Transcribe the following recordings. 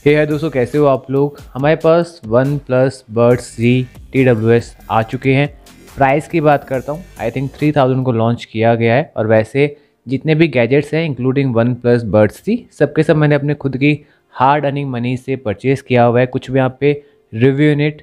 हे है दोस्तों, कैसे हो आप लोग। हमारे पास वन प्लस बड्स जी TWS आ चुके हैं। प्राइस की बात करता हूँ, आई थिंक 3000 को लॉन्च किया गया है। और वैसे जितने भी गैजेट्स हैं इंक्लूडिंग वन प्लस बड्स जी, सबके सब मैंने अपने खुद की हार्ड अर्निंग मनी से परचेज़ किया हुआ है। कुछ भी यहाँ पे review unit,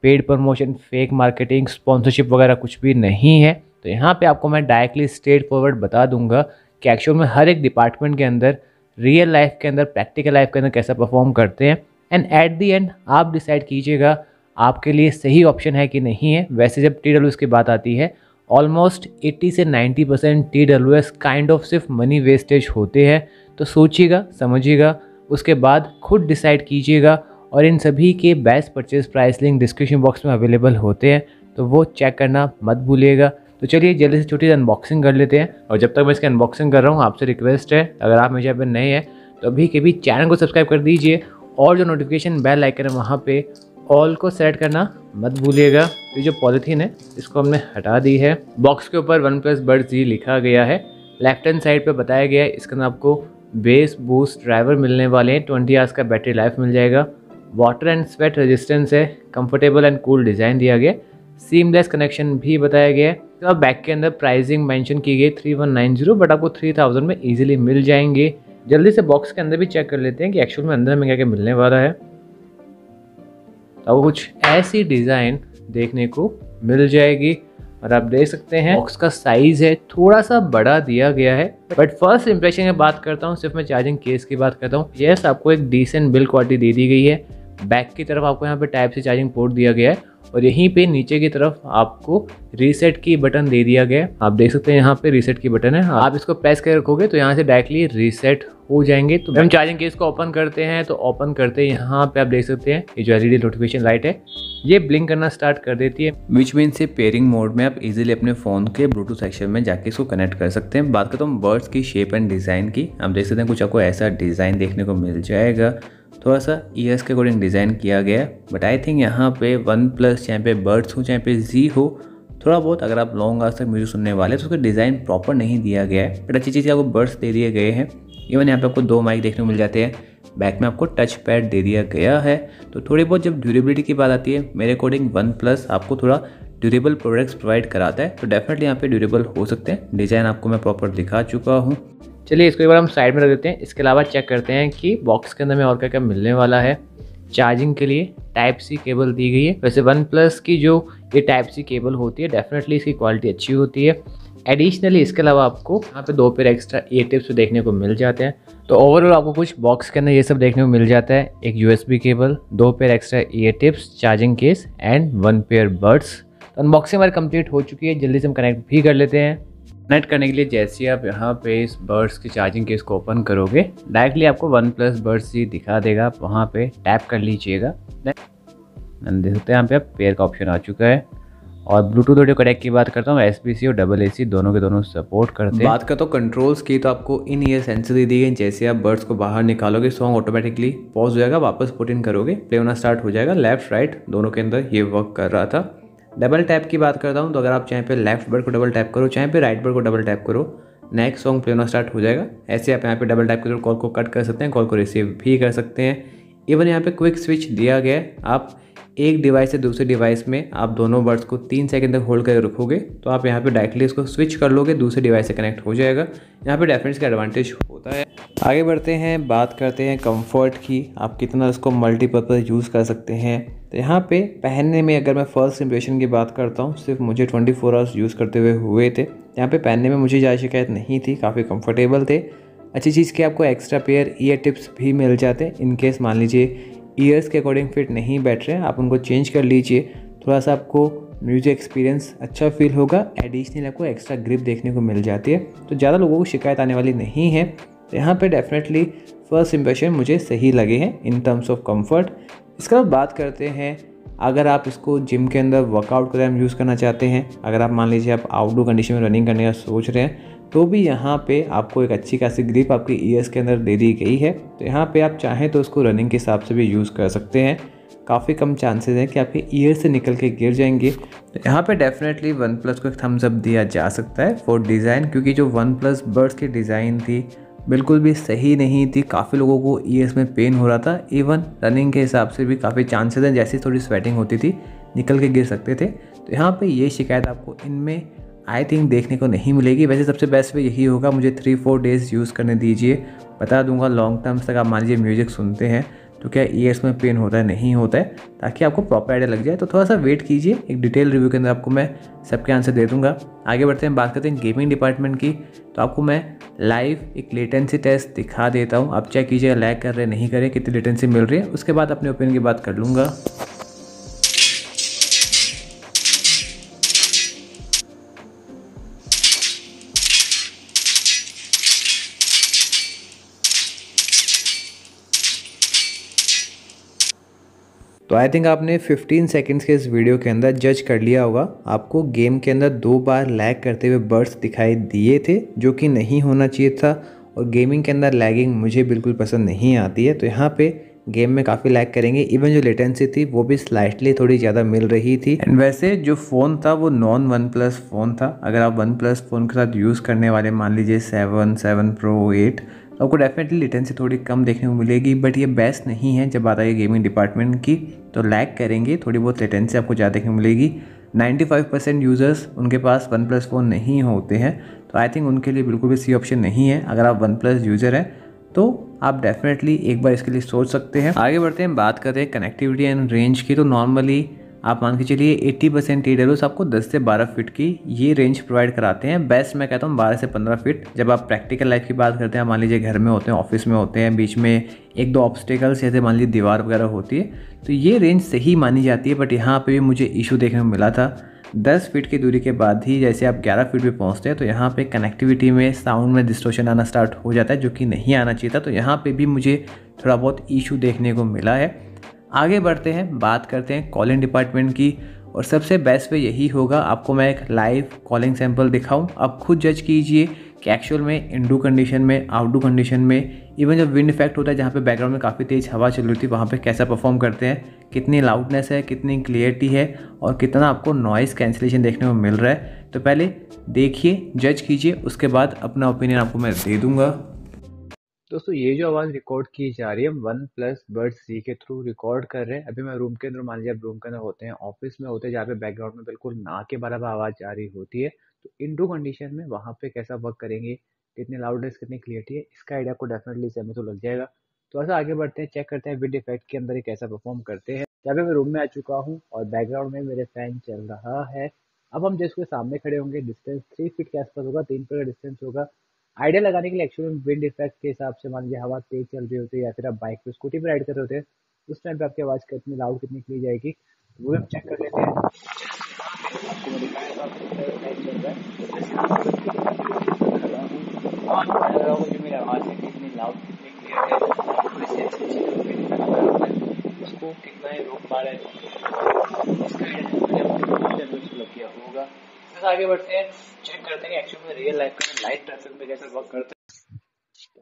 paid promotion, fake marketing, sponsorship वगैरह कुछ भी नहीं है। तो यहाँ पे आपको मैं डायरेक्टली स्ट्रेट फॉरवर्ड बता दूंगा कि एक्चुअल में हर एक डिपार्टमेंट के अंदर, रियल लाइफ के अंदर, प्रैक्टिकल लाइफ के अंदर कैसा परफॉर्म करते हैं। एंड एट दी एंड आप डिसाइड कीजिएगा आपके लिए सही ऑप्शन है कि नहीं है। वैसे जब TWS की बात आती है, ऑलमोस्ट 80 से 90% TWS काइंड ऑफ सिर्फ मनी वेस्टेज होते हैं। तो सोचिएगा, समझिएगा, उसके बाद खुद डिसाइड कीजिएगा। और इन सभी के best purchase price link description box में अवेलेबल होते हैं, तो वो चेक करना मत भूलिएगा। तो चलिए जल्दी से छोटी सी अनबॉक्सिंग कर लेते हैं। और जब तक मैं इसकी अनबॉक्सिंग कर रहा हूँ, आपसे रिक्वेस्ट है, अगर आप मेरे पे नए हैं तो अभी के भी चैनल को सब्सक्राइब कर दीजिए और जो नोटिफिकेशन बेल आइकन है वहाँ पे ऑल को सेलेक्ट करना मत भूलिएगा। ये जो पॉलीथीन है इसको हमने हटा दी है। बॉक्स के ऊपर वन प्लस बड्स जी लिखा गया है। लेफ्ट हैंड साइड पे बताया गया है इसके अंदर आपको बेस बूस्ट ड्राइवर मिलने वाले हैं। 20 आवर्स का बैटरी लाइफ मिल जाएगा। वाटर एंड स्वेट रेजिस्टेंस है। कंफर्टेबल एंड कूल डिज़ाइन दिया गया। सीमलेस कनेक्शन भी बताया गया है। तो बैक के अंदर प्राइसिंग मेंशन की गई 3190, बट आपको 3000 में इजीली मिल जाएंगे। जल्दी से बॉक्स के अंदर भी चेक कर लेते हैं कि एक्चुअल में अंदर में क्या क्या मिलने वाला है। तो कुछ ऐसी डिज़ाइन देखने को मिल जाएगी। और आप देख सकते हैं बॉक्स का साइज़ है थोड़ा सा बड़ा दिया गया है। बट फर्स्ट इंप्रेशन की बात करता हूँ, सिर्फ मैं चार्जिंग केस की बात करता हूँ। यस, आपको एक डिसेंट बिल्ड क्वालिटी दे दी गई है। बैक की तरफ आपको यहाँ पे टाइप से चार्जिंग पोर्ट दिया गया है और यहीं पे नीचे की तरफ आपको रीसेट की बटन दे दिया गया है। आप देख सकते हैं यहाँ पे रीसेट की बटन है। आप इसको प्रेस कर रखोगे तो यहाँ से डायरेक्टली रीसेट हो जाएंगे। तो हम चार्जिंग केस को ओपन करते हैं तो ओपन करते हैं यहाँ पे आप देख सकते हैं ये जो LED नोटिफिकेशन लाइट है ये ब्लिंक करना स्टार्ट कर देती है, विच मीन से पेयरिंग मोड में आप इजीली अपने फ़ोन के ब्लूटूथ सेक्शन में जाके इसको कनेक्ट कर सकते हैं। बात करता हूँ बर्ड्स की शेप एंड डिज़ाइन की। आप देख सकते हैं कुछ आपको ऐसा डिज़ाइन देखने को मिल जाएगा। थोड़ा सा ईयर्स के अकॉर्डिंग डिज़ाइन किया गया है। बट आई थिंक यहाँ पे वन प्लस चाहे पे बर्ड्स हो चाहे पे जी हो, थोड़ा बहुत अगर आप लॉन्ग आवर्स तक म्यूजिक सुनने वाले तो उसका डिज़ाइन प्रॉपर नहीं दिया गया है। बट अच्छी चीज़ आपको बर्ड्स दे दिए गए हैं। इवन यहाँ पे आपको 2 माइक देखने को मिल जाते हैं। बैक में आपको टच पैड दे दिया गया है। तो थोड़ी बहुत जब ड्यूरेबिलिटी की बात आती है, मेरे अकॉर्डिंग वन प्लस आपको थोड़ा ड्यूरेबल प्रोडक्ट्स प्रोवाइड कराता है। तो डेफिनेटली यहाँ पे ड्यूरेबल हो सकते हैं। डिज़ाइन आपको मैं प्रॉपर दिखा चुका हूँ। चलिए इसको एक बार हम साइड में रख देते हैं। इसके अलावा चेक करते हैं कि बॉक्स के अंदर में और क्या क्या मिलने वाला है। चार्जिंग के लिए टाइप सी केबल दी गई है। वैसे वन प्लस की जो ये टाइप सी केबल होती है डेफिनेटली इसकी क्वालिटी अच्छी होती है। एडिशनली इसके अलावा आपको यहाँ पे 2 पेयर एक्स्ट्रा ईयर टिप्स देखने को मिल जाते हैं। तो ओवरऑल आपको कुछ बॉक्स के अंदर ये सब देखने को मिल जाता है। एक USB cable, 2 pair extra year tips, charging case and 1 pair buds. तो अनबॉक्सिंग हमारी कंप्लीट हो चुकी है। जल्दी से हम कनेक्ट भी कर लेते हैं। कनेक्ट करने के लिए जैसे आप यहाँ पे इस बड्स की चार्जिंग केस को ओपन करोगे, डायरेक्टली आपको वन प्लस बड्स ही दिखा देगा। आप वहाँ पे टैप कर लीजिएगा। देख सकते हैं यहाँ पे आप पेयर का ऑप्शन आ चुका है। और ब्लूटूथ ऑडियो कनेक्ट की बात करता हूँ, SBC और AC दोनों के दोनों सपोर्ट करते हैं। बात करता हूँ कंट्रोल्स की, तो आपको इन ईयर सेंसर दी गई। जैसे आप बड्स को बाहर निकालोगे सॉन्ग ऑटोमेटिकली पॉज हो जाएगा, वापस पुट इन करोगे प्ले होना स्टार्ट हो जाएगा। लेफ्ट राइट दोनों के अंदर ये वर्क कर रहा था। डबल टैप की बात करता हूँ तो अगर आप चाहे पे लेफ्ट बर्ड को डबल टैप करो, चाहे पे राइट बर्ड को डबल टैप करो, नेक्स्ट सॉन्ग प्ले होना स्टार्ट हो जाएगा। ऐसे आप यहाँ पे डबल टैप करो, कॉल को कट कर सकते हैं, कॉल को रिसीव भी कर सकते हैं। इवन यहाँ पे क्विक स्विच दिया गया है। आप एक डिवाइस से दूसरे डिवाइस में आप दोनों बर्ड्स को 3 सेकंड तक होल्ड करके रखोगे तो आप यहाँ पे डायरेक्टली इसको स्विच कर लोगे, दूसरे डिवाइस से कनेक्ट हो जाएगा। यहाँ पे डेफिनेटली का एडवांटेज होता है। आगे बढ़ते हैं, बात करते हैं कंफर्ट की। आप कितना इसको मल्टीपर्पज़ यूज़ कर सकते हैं। तो यहाँ पे पहनने में अगर मैं फर्स्ट इंप्रेशन की बात करता हूँ, सिर्फ मुझे 24 आवर्स यूज़ करते हुए थे। यहाँ पे पहनने में मुझे ज़्यादा शिकायत नहीं थी, काफ़ी कंफर्टेबल थे। अच्छी चीज़ कि आपको एक्स्ट्रा पेयर ईयर टिप्स भी मिल जाते हैं। इनकेस मान लीजिए ईयर्स के अकॉर्डिंग फिट नहीं बैठ रहे हैं, आप उनको चेंज कर लीजिए। थोड़ा सा आपको म्यूजिक एक्सपीरियंस अच्छा फील होगा। एडिशनल आपको एक्स्ट्रा ग्रिप देखने को मिल जाती है, तो ज़्यादा लोगों को शिकायत आने वाली नहीं है। तो यहाँ पे डेफिनेटली फर्स्ट इंप्रेशन मुझे सही लगे हैं इन टर्म्स ऑफ कंफर्ट। इसके बाद बात करते हैं, अगर आप इसको जिम के अंदर वर्कआउट के टाइम यूज़ करना चाहते हैं, अगर आप मान लीजिए आप आउटडोर कंडीशन में रनिंग करने का सोच रहे हैं, तो भी यहाँ पे आपको एक अच्छी खासी ग्रिप आपकी ईयर्स के अंदर दे दी गई है। तो यहाँ पे आप चाहें तो उसको रनिंग के हिसाब से भी यूज़ कर सकते हैं। काफ़ी कम चांसेस हैं कि आपके ईयर से निकल के गिर जाएंगे। तो यहाँ पे डेफिनेटली वन प्लस को एक थम्स अप दिया जा सकता है फॉर डिज़ाइन, क्योंकि जो वन प्लस बड्स की डिज़ाइन थी बिल्कुल भी सही नहीं थी। काफ़ी लोगों को ईयर्स में पेन हो रहा था, इवन रनिंग के हिसाब से भी काफ़ी चांसेस हैं, जैसी थोड़ी स्वेटिंग होती थी निकल के गिर सकते थे। तो यहाँ पे ये शिकायत आपको इनमें आई थिंक देखने को नहीं मिलेगी। वैसे सबसे बेस्ट वे यही होगा, मुझे 3-4 डेज़ यूज़ करने दीजिए, बता दूंगा लॉन्ग टर्म्स तक आप मान लीजिए म्यूज़िक सुनते हैं तो क्या ईयर्स में पेन होता है नहीं होता है, ताकि आपको प्रॉपर आइडिया लग जाए। तो थोड़ा सा वेट कीजिए, एक डिटेल रिव्यू के अंदर आपको मैं सबके आंसर दे दूंगा। आगे बढ़ते हैं, बात करते हैं गेमिंग डिपार्टमेंट की। तो आपको मैं लाइव एक लेटेंसी टेस्ट दिखा देता हूँ, आप चेक कीजिए लैग कर रहे नहीं कर रहे, कितनी लेटेंसी मिल रही है, उसके बाद अपने ओपिनियन की बात कर लूँगा। तो आई थिंक आपने 15 सेकंड्स के इस वीडियो के अंदर जज कर लिया होगा, आपको गेम के अंदर 2 बार लैग करते हुए बर्ड्स दिखाई दिए थे, जो कि नहीं होना चाहिए था। और गेमिंग के अंदर लैगिंग मुझे बिल्कुल पसंद नहीं आती है। तो यहाँ पे गेम में काफ़ी लैग करेंगे। इवन जो लेटेंसी थी वो भी स्लाइटली थोड़ी ज़्यादा मिल रही थी। एंड वैसे जो फ़ोन था वो नॉन OnePlus फ़ोन था। अगर आप OnePlus फ़ोन के साथ यूज़ करने वाले मान लीजिए 7 Pro 8, तो आपको डेफिनेटली लेटेंसी थोड़ी कम देखने को मिलेगी। बट ये बेस्ट नहीं है जब आता है गेमिंग डिपार्टमेंट की, तो लैग करेंगे, थोड़ी बहुत लेटेंसी आपको ज़्यादा देखने को मिलेगी। 95% यूज़र्स उनके पास OnePlus फ़ोन नहीं होते हैं, तो आई थिंक उनके लिए बिल्कुल भी सी ऑप्शन नहीं है। अगर आप OnePlus यूज़र हैं तो आप डेफिनेटली एक बार इसके लिए सोच सकते हैं। आगे बढ़ते हैं, बात करते हैं कनेक्टिविटी एंड रेंज की। तो नॉर्मली आप मान के चलिए 80% TWS आपको 10 से 12 फीट की ये रेंज प्रोवाइड कराते हैं। बेस्ट मैं कहता हूँ 12 से 15 फीट। जब आप प्रैक्टिकल लाइफ की बात करते हैं, मान लीजिए घर में होते हैं, ऑफिस में होते हैं, बीच में 1-2 ऑब्स्टेकल्स जैसे मान लीजिए दीवार वगैरह होती है, तो ये रेंज सही मानी जाती है। बट यहाँ पे भी मुझे इशू देखने को मिला था। 10 फीट की दूरी के बाद ही जैसे आप 11 फीट पे पहुँचते हैं, तो यहाँ पे कनेक्टिविटी में साउंड में डिस्टॉर्शन आना स्टार्ट हो जाता है, जो कि नहीं आना चाहिए था। तो यहाँ पे भी मुझे थोड़ा बहुत इशू देखने को मिला है। आगे बढ़ते हैं, बात करते हैं कॉलिंग डिपार्टमेंट की। और सबसे बेस्ट वे यही होगा, आपको मैं एक लाइव कॉलिंग सैंपल दिखाऊं, आप खुद जज कीजिए कि एक्चुअल में इंडू कंडीशन में, आउटडू कंडीशन में, इवन जब विंड इफेक्ट होता है जहाँ पे बैकग्राउंड में काफ़ी तेज़ हवा चल रही थी, वहाँ पे कैसा परफॉर्म करते हैं, कितनी लाउडनेस है, कितनी क्लियरिटी है और कितना आपको नॉइज़ कैंसिलेशन देखने को मिल रहा है। तो पहले देखिए, जज कीजिए, उसके बाद अपना ओपिनियन आपको मैं दे दूँगा। दोस्तों ये जो आवाज़ रिकॉर्ड की जा रही है, OnePlus Buds C के थ्रू रिकॉर्ड कर रहे हैं। अभी मैं रूम के अंदर, मान लीजिए आप रूम के अंदर होते हैं, ऑफिस में होते हैं, जहाँ पे बैकग्राउंड में बिल्कुल ना के बराबर आवाज़ आ रही होती है, तो इंडो कंडीशन में वहाँ पे कैसा वर्क करेंगे, कितनी लाउडनेस, कितनी क्लियरिटी है, इसका आइडिया आपको डेफिनेटली समय तो लग जाएगा। तो ऐसा आगे बढ़ते हैं, चेक करते हैं विंड इफेक्ट के अंदर ये कैसा परफॉर्म करते हैं। जहाँ पे मैं रूम में आ चुका हूँ और बैकग्राउंड में मेरे फैन चल रहा है। अब हम जिसके सामने खड़े होंगे, डिस्टेंस 3 फीट के आसपास होगा, 3 फीट का डिस्टेंस होगा। आइडिया लगाने के लिए एक्चुअली विंड इफेक्ट के हिसाब से, मान लीजिए हवा तेज चल रही होती है या फिर आप बाइक पे, स्कूटी पे राइड कर रहे होते हैं, उस टाइम पे आपकी आवाज़ कितनी लाउड, कितनी क्लियर जाएगी, वो हम चेक कर लेते हैं। आपको मैं दिखाया चल रहा है और जो मेरी आवाज़ है कितनी लाउड, कितनी क्लियर है, उसको कितना ही रोक पा रहे हैं, इसका आइडिया लग गया होगा। आगे बढ़ते हैं, चेक करते हैं एक्चुअली में रियल लाइफ में लाइट ट्रैफिक में कैसे वर्क करते हैं।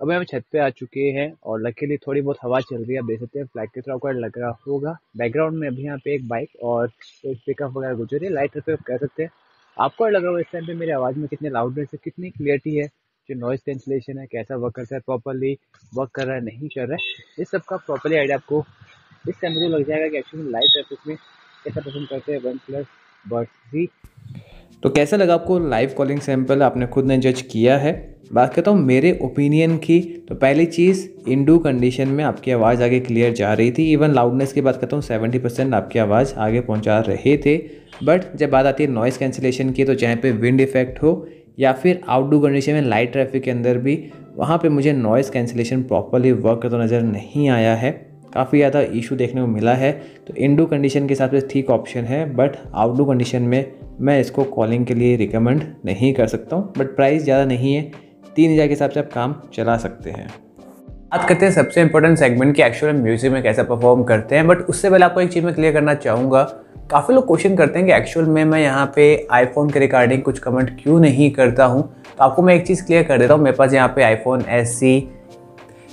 अभी हम छत पे आ चुके हैं और लकीली थोड़ी बहुत हवा चल रही है, आप देख सकते हैं फ्लैग की तरह आपको लग रहा होगा। बैकग्राउंड में अभी यहाँ पे एक बाइक और एक पिकअप वगैरह गुजर रही है, लाइट ट्रैफिक कह सकते हैं। आपको लग रहा होगा इस टाइम पे मेरी आवाज़ में कितनी लाउडनेस है, कितनी क्लियरिटी है, जो नॉइज कैंसिलेशन है कैसा वर्क करता है, प्रॉपरली वर्क कर रहा है नहीं कर रहा है, इस सब का प्रॉपरली आइडिया आपको इस टाइम मुझे लग जाएगा कि एक्चुअली लाइट ट्रैफिक में कैसा पसंद करते हैं OnePlus Buds C। तो कैसा लगा आपको लाइव कॉलिंग सैंपल, आपने खुद ने जज किया है। बात करता हूँ मेरे ओपिनियन की, तो पहली चीज़ इंडू कंडीशन में आपकी आवाज़ आगे क्लियर जा रही थी। इवन लाउडनेस की बात करता हूँ 70% आपकी आवाज़ आगे पहुँचा रहे थे। बट जब बात आती है नॉइज़ कैंसिलेशन की, तो चाहे पे विंड इफेक्ट हो या फिर आउटडोर कंडीशन में लाइट ट्रैफिक के अंदर भी, वहाँ पर मुझे नॉइज़ कैंसिलेशन प्रॉपरली वर्क करता नज़र नहीं आया है, काफ़ी ज़्यादा इशू देखने को मिला है। तो इंडो कंडीशन के हिसाब से ठीक ऑप्शन है, बट आउटडोर कंडीशन में मैं इसको कॉलिंग के लिए रिकमेंड नहीं कर सकता हूँ। बट प्राइस ज़्यादा नहीं है, 3000 के हिसाब से आप काम चला सकते हैं। बात करते हैं सबसे इंपॉर्टेंट सेगमेंट की, एक्चुअल म्यूजिक में कैसा परफॉर्म करते हैं। बट उससे पहले आपको एक चीज़ मैं क्लियर करना चाहूँगा, काफ़ी लोग क्वेश्चन करते हैं कि एक्चुअल में मैं यहाँ पे आईफोन के रिगार्डिंग कुछ कमेंट क्यों नहीं करता हूँ। तो आपको मैं एक चीज़ क्लियर कर देता हूँ, मेरे पास यहाँ पे आईफोन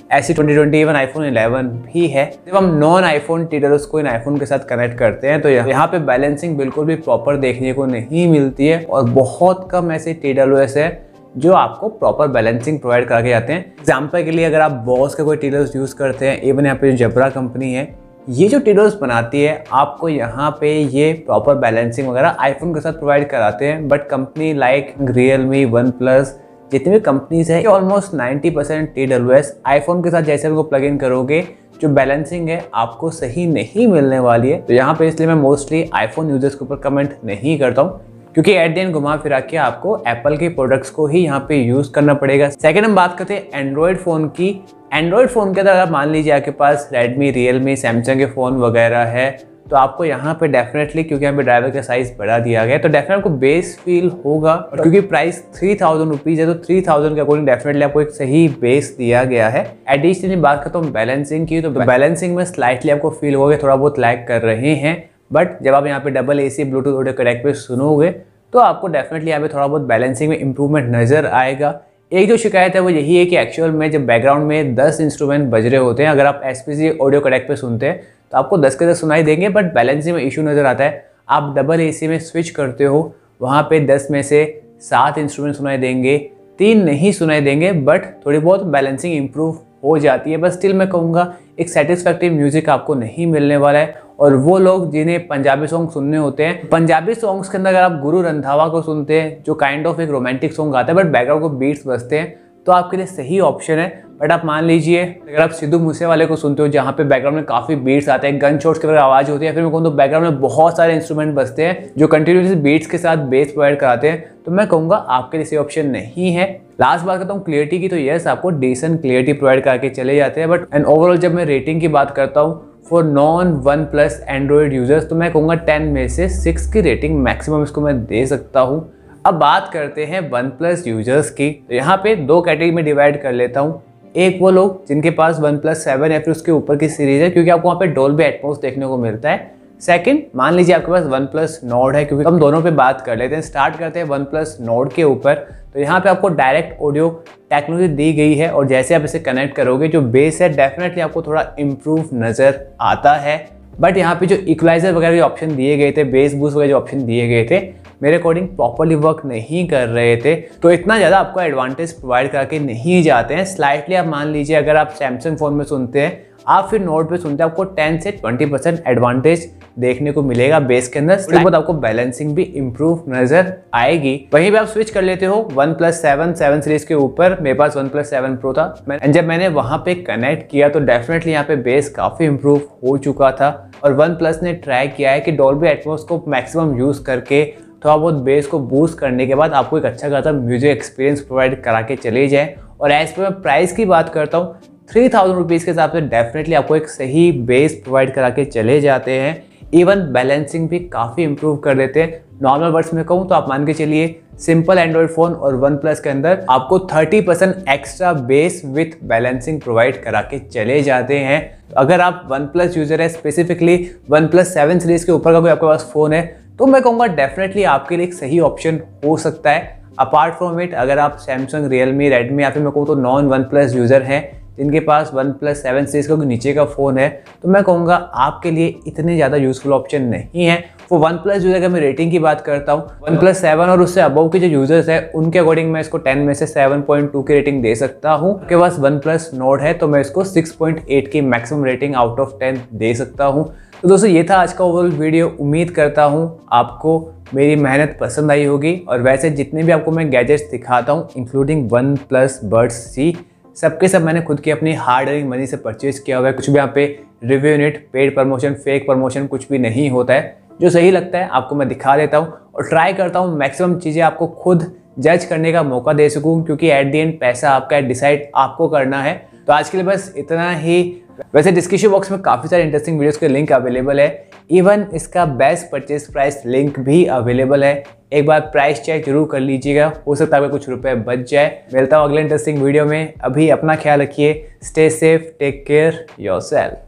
SE 2020, इवन आईफोन 11 भी है। जब हम नॉन आईफोन TWS को इन आईफोन के साथ कनेक्ट करते हैं, तो यहाँ पे बैलेंसिंग बिल्कुल भी प्रॉपर देखने को नहीं मिलती है और बहुत कम ऐसे TWS है जो आपको प्रॉपर बैलेंसिंग प्रोवाइड करा के जाते हैं। एग्जाम्पल के लिए अगर आप बॉस के कोई टीडोस यूज़ करते हैं, इवन यहाँ पे जो जबरा कंपनी है ये जो टीडोस बनाती है आपको यहाँ पे ये प्रॉपर बैलेंसिंग वगैरह आईफोन के साथ प्रोवाइड कराते हैं। But company like Realme, one plus, जितनी भी कंपनीज है ऑलमोस्ट 90% TWS आईफोन के साथ जैसे उनको प्लग इन करोगे जो बैलेंसिंग है आपको सही नहीं मिलने वाली है। तो यहाँ पे इसलिए मैं मोस्टली आईफोन यूजर्स के ऊपर कमेंट नहीं करता हूँ, क्योंकि एट द एंड घुमा फिरा के आपको एप्पल के प्रोडक्ट्स को ही यहाँ पे यूज करना पड़ेगा। सेकंड हम बात करते हैं एंड्रॉयड फ़ोन की। एंड्रॉयड फ़ोन के अंदर आप मान लीजिए आपके पास रेडमी, रियलमी, सैमसंग के फ़ोन वगैरह है, तो आपको यहाँ पे डेफिनेटली, क्योंकि यहाँ पे ड्राइवर का साइज़ बढ़ा दिया गया है, तो डेफिनेटली आपको बेस फील होगा। और क्योंकि प्राइस 3000 रुपीज़ है तो 3000 के अकॉर्डिंग डेफिनेटली आपको एक सही बेस दिया गया है। एडिशनली बात करता हूँ बैलेंसिंग की, तो बैलेंसिंग में स्लाइटली आपको फील होगा थोड़ा बहुत लैग कर रहे हैं। बट जब आप यहाँ पे डबल AC ब्लूटूथ ऑडियो कडेक्ट पे सुनोगे तो आपको डेफिनेटली यहाँ पे थोड़ा बहुत बैलेंसिंग में इंप्रूवमेंट नज़र आएगा। एक जो शिकायत है वो यही है कि एक्चुअल में जब बैकग्राउंड में 10 इंस्ट्रूमेंट बज रहे होते हैं, अगर आप SPC ऑडियो कडेक्ट पे सुनते हैं तो आपको 10 के 10 सुनाई देंगे, बट बैलेंसिंग में इशू नज़र आता है। आप डबल AC में स्विच करते हो, वहाँ पे 10 में से 7 इंस्ट्रूमेंट सुनाई देंगे, 3 नहीं सुनाई देंगे, बट थोड़ी बहुत बैलेंसिंग इंप्रूव हो जाती है। बस स्टिल मैं कहूँगा एक सेटिस्फैक्टरी म्यूजिक आपको नहीं मिलने वाला है। और वो लोग जिन्हें पंजाबी सॉन्ग सुनने होते हैं, पंजाबी सॉन्ग्स के अंदर अगर आप गुरु रंधावा को सुनते हैं जो काइंड ऑफ एक रोमांटिक सॉन्ग आता है बट बैकग्राउंड को बीट्स बजते हैं, तो आपके लिए सही ऑप्शन है। बट आप मान लीजिए अगर आप सिद्धू मूसेवाले को सुनते हो जहाँ पे बैकग्राउंड में काफ़ी बीट्स आते हैं, गन शॉट्स की तरह आवाज़ होती है, फिर मैं कहूँ तो बैकग्राउंड में बहुत सारे इंस्ट्रूमेंट बजते हैं जो कंटिन्यूसली बीट्स के साथ बेस प्रोवाइड कराते हैं, तो मैं कहूँगा आपके लिए सही ऑप्शन नहीं है। लास्ट बात करता हूँ क्लियरिटी की, तो यस आपको डिसेंट क्लियरिटी प्रोवाइड करके चले जाते हैं। बट एंड ओवरऑल जब मैं रेटिंग की बात करता हूँ for non one plus Android users, तो मैं कहूँगा 10 में से 6 की रेटिंग मैक्सिमम इसको मैं दे सकता हूँ। अब बात करते हैं वन प्लस यूजर्स की, तो यहाँ पे 2 कैटेगरी में डिवाइड कर लेता हूँ। एक वो लोग जिनके पास वन प्लस 7 या फिर उसके ऊपर की सीरीज है, क्योंकि आपको वहाँ पे डोल्बी एटमॉस देखने को मिलता है। सेकंड, मान लीजिए आपके पास वन प्लस नोड है, क्योंकि हम दोनों पे बात कर लेते हैं। स्टार्ट करते हैं वन प्लस नोड के ऊपर, तो यहाँ पे आपको डायरेक्ट ऑडियो टेक्नोलॉजी दी गई है और जैसे आप इसे कनेक्ट करोगे जो बेस है डेफिनेटली आपको थोड़ा इम्प्रूव नज़र आता है। बट यहाँ पे जो इक्वलाइजर वगैरह के ऑप्शन दिए गए थे, बेस बूस्ट वगैरह जो ऑप्शन दिए गए थे, मेरे अकॉर्डिंग प्रॉपरली वर्क नहीं कर रहे थे, तो इतना ज़्यादा आपको एडवांटेज प्रोवाइड करके नहीं जाते हैं। स्लाइटली आप मान लीजिए अगर आप सैमसंग फ़ोन में सुनते हैं, आप फिर नोट पे सुनते हैं, आपको 10 से 20% एडवांटेज देखने को मिलेगा बेस के अंदर। उसके बाद आपको बैलेंसिंग भी इंप्रूव नजर आएगी। वहीं पे आप स्विच कर लेते हो वन प्लस 7 सीरीज के ऊपर। मेरे पास वन प्लस 7 प्रो था, जब मैंने वहां पे कनेक्ट किया तो डेफिनेटली यहाँ पे बेस काफी इंप्रूव हो चुका था। और वन प्लस ने ट्राई किया है कि डॉल्बी एटमॉस को मैक्सिमम यूज करके थोड़ा बहुत बेस को बूस्ट करने के बाद आपको एक अच्छा खासा म्यूजिक एक्सपीरियंस प्रोवाइड करा के चले जाए। और एज पर मैं प्राइस की बात करता हूँ, 3000 रुपीज़ के हिसाब से डेफिनेटली आपको एक सही बेस प्रोवाइड करा के चले जाते हैं। इवन बैलेंसिंग भी काफ़ी इंप्रूव कर देते हैं। नॉर्मल वर्ड्स में कहूँ तो आप मान के चलिए सिंपल एंड्रॉयड फ़ोन और वन प्लस के अंदर आपको 30% extra base with balancing provide करा के चले जाते हैं। अगर आप वन प्लस यूज़र है, स्पेसिफिकली वन प्लस 7 सीरीज़ के ऊपर का कोई आपके पास फ़ोन है, तो मैं कहूँगा डेफिनेटली आपके लिए एक सही ऑप्शन हो सकता है। अपार्ट फ्रॉम इट, अगर आप सैमसंग, रियलमी, रेडमी या फिर मैं कहूँ तो नॉन वन प्लस यूज़र हैं जिनके पास वन प्लस 7 सीरीज़ का नीचे का फ़ोन है, तो मैं कहूँगा आपके लिए इतने ज़्यादा यूज़फुल ऑप्शन नहीं है। वो वन प्लस यूज़र का मैं रेटिंग की बात करता हूँ, वन प्लस 7 और उससे अबव के जो यूज़र्स हैं उनके अकॉर्डिंग मैं इसको 10 में से 7.2 की रेटिंग दे सकता हूँ। आपके पास वन प्लस नोड है तो मैं इसको 6.8 की मैक्सिमम रेटिंग आउट ऑफ 10 दे सकता हूँ। तो दोस्तों ये था आज का ओवरऑल वीडियो। उम्मीद करता हूँ आपको मेरी मेहनत पसंद आई होगी। और वैसे जितने भी आपको मैं गैजेट्स दिखाता हूँ including one plus buds C, सबके सब मैंने खुद की अपनी हार्ड अर्निंग मनी से परचेज किया हुआ है। कुछ भी यहाँ पे review unit, paid promotion, fake promotion कुछ भी नहीं होता है। जो सही लगता है आपको मैं दिखा देता हूँ और ट्राई करता हूँ मैक्सिमम चीज़ें आपको खुद जज करने का मौका दे सकूँ, क्योंकि एट द एंड पैसा आपका है, डिसाइड आपको करना है। तो आज के लिए बस इतना ही। वैसे डिस्क्रिप्शन बॉक्स में काफ़ी सारे इंटरेस्टिंग वीडियोस के लिंक अवेलेबल है। इवन इसका बेस्ट परचेज प्राइस लिंक भी अवेलेबल है। एक बार प्राइस चेक जरूर कर लीजिएगा, हो सकता है आपके कुछ रुपए बच जाए। मिलता हूँ अगले इंटरेस्टिंग वीडियो में। अभी अपना ख्याल रखिए, stay safe, take care yourself.